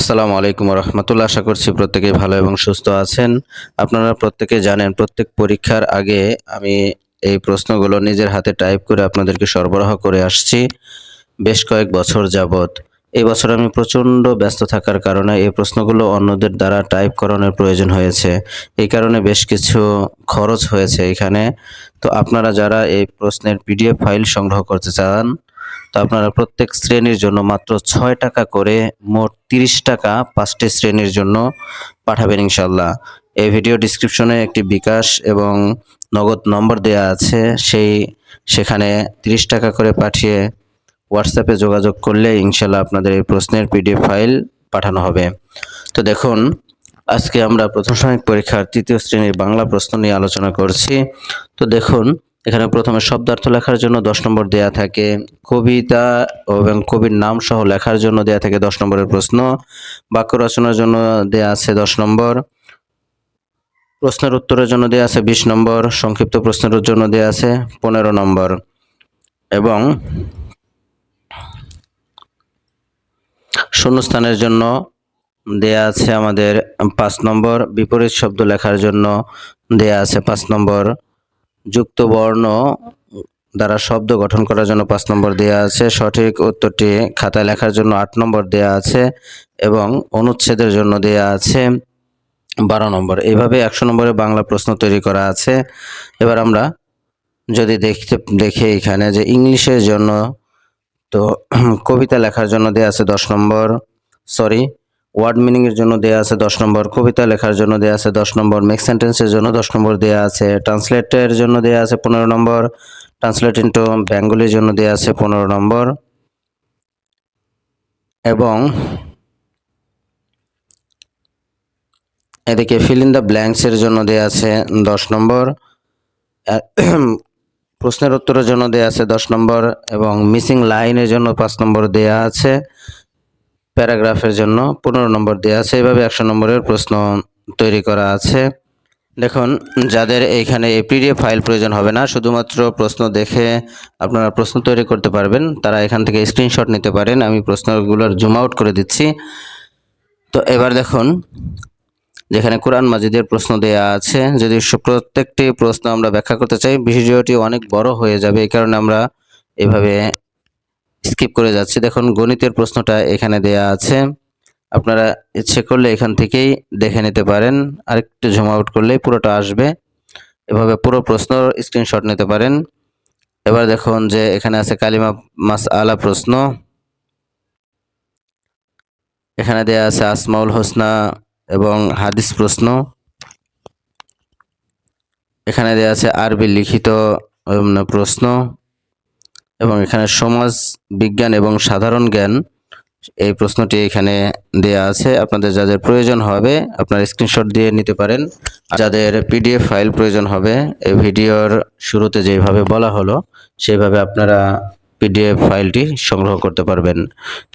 আসসালামু আলাইকুম রহমতুল্লাহ। আশা করছি প্রত্যেকেই ভালো এবং সুস্থ আছেন। আপনারা প্রত্যেকে জানেন প্রত্যেক পরীক্ষার আগে আমি এই প্রশ্নগুলো নিজের হাতে টাইপ করে আপনাদেরকে সরবরাহ করে আসছি বেশ কয়েক বছর যাবত। এই বছর আমি প্রচণ্ড ব্যস্ত থাকার কারণে এই প্রশ্নগুলো অন্যদের দ্বারা টাইপ করানোর প্রয়োজন হয়েছে। এই কারণে বেশ কিছু খরচ হয়েছে এখানে। তো আপনারা যারা এই প্রশ্নের পিডিএফ ফাইল সংগ্রহ করতে চান, তো আপনারা প্রত্যেক শ্রেণীর জন্য মাত্র ৬ টাকা করে মোট ৩০ টাকা ৫টি শ্রেণীর জন্য পাঠাবেন ইনশাল্লাহ। এই ভিডিও ডিসক্রিপশনে একটি বিকাশ এবং নগদ নম্বর দেয়া আছে, সেখানে ৩০ টাকা করে পাঠিয়ে হোয়াটসঅ্যাপে যোগাযোগ করলে ইনশাল্লাহ আপনাদের এই প্রশ্নের পিডিএফ ফাইল পাঠানো হবে। তো দেখুন, আজকে আমরা প্রথম সাময়িক পরীক্ষার ৩য় শ্রেণীর বাংলা প্রশ্ন নিয়ে আলোচনা করছি। তো দেখুন, এখানে প্রথমে শব্দার্থ লেখার জন্য ১০ নম্বর দেয়া থাকে, কবিতা এবং কবির নাম সহ লেখার জন্য দেয়া থাকে ১০ নম্বরের প্রশ্ন, বাক্য রচনার জন্য দেয়া আছে ১০ নম্বর, প্রশ্নের উত্তরের জন্য দেয়া আছে ২০ নম্বর, সংক্ষিপ্ত প্রশ্নের জন্য দেয়া আছে ১৫ নম্বর এবং শূন্যস্থানের জন্য দেয়া আছে আমাদের ৫ নম্বর, বিপরীত শব্দ লেখার জন্য দেয়া আছে ৫ নম্বর, যুক্ত বর্ণ দ্বারা শব্দ গঠন করার জন্য ৫ নম্বর দেয়া আছে, সঠিক উত্তরটি খাতায় লেখার জন্য ৮ নম্বর দেয়া আছে এবং অনুচ্ছেদের জন্য দেয়া আছে ১২ নম্বর। এইভাবে ১০০ নম্বরের বাংলা প্রশ্ন তৈরি করা আছে। এবার আমরা যদি দেখি এখানে যে ইংলিশের জন্য, তো কবিতা লেখার জন্য দেয়া আছে ১০ নম্বর, ওয়ার্ড মিনিং এর জন্য দেয়া আছে ১০ নম্বর, কবিতা লেখার জন্য দেয়া আছে ১০ নম্বর, মেক সেন্টেন্সের জন্য 10 নম্বর দেয়া আছে, ট্রান্সলেটের জন্য দেয়া আছে 15 নম্বর, ট্রান্সলেট ইনটু বেঙ্গলির জন্য দেয়া আছে 15 নম্বর এবং এদিকে ফিল ইন দ্য ব্ল্যাঙ্কস এর জন্য দেয়া আছে 10 নম্বর, প্রশ্নের উত্তরের জন্য দেয়া আছে 10 নম্বর এবং মিসিং লাইনের জন্য 5 নম্বর দেয়া আছে, প্যারাগ্রাফের জন্য 15 নম্বর দেয়া আছে। এইভাবে 100 নম্বরের প্রশ্ন তৈরি করা আছে। দেখুন, যাদের এইখানে এই পিডিএফ ফাইল প্রয়োজন হবে না, শুধুমাত্র প্রশ্ন দেখে আপনারা প্রশ্ন তৈরি করতে পারবেন, তারা এখান থেকে স্ক্রিনশট নিতে পারেন। আমি প্রশ্নগুলোর জুম আউট করে দিচ্ছি। তো এবার দেখুন, যেখানে কোরআন মাজিদের প্রশ্ন দেয়া আছে, যদি প্রত্যেকটি প্রশ্ন আমরা ব্যাখ্যা করতে চাই ভিডিওটি অনেক বড় হয়ে যাবে, এই কারণে আমরা এভাবে স্কিপ করে যাচ্ছি। দেখুন, গণিতের প্রশ্নটা এখানে দেয়া আছে, আপনারা ইচ্ছে করলে এখান থেকেই দেখে নিতে পারেন, আরেকটু জুম আউট করলেই পুরোটা আসবে। এভাবে পুরো প্রশ্ন স্ক্রিনশট নিতে পারেন। এবার দেখুন যে এখানে আছে কালিমা মাসআলা প্রশ্ন, এখানে দেয়া আছে আসমাউল হোসনা এবং হাদিস প্রশ্ন, এখানে দেয়া আছে আরবি লিখিত প্রশ্ন এবং এখানে সমাজ বিজ্ঞান এবং সাধারণ জ্ঞান এই প্রশ্নটি এখানে দেয়া আছে। আপনাদের যাদের প্রয়োজন হবে আপনারা স্ক্রিনশট দিয়ে নিতে পারেন। যাদের পিডিএফ ফাইল প্রয়োজন হবে, এই ভিডিওর শুরুতে যেভাবে বলা হলো সেইভাবে আপনারা পিডিএফ ফাইলটি সংগ্রহ করতে পারবেন।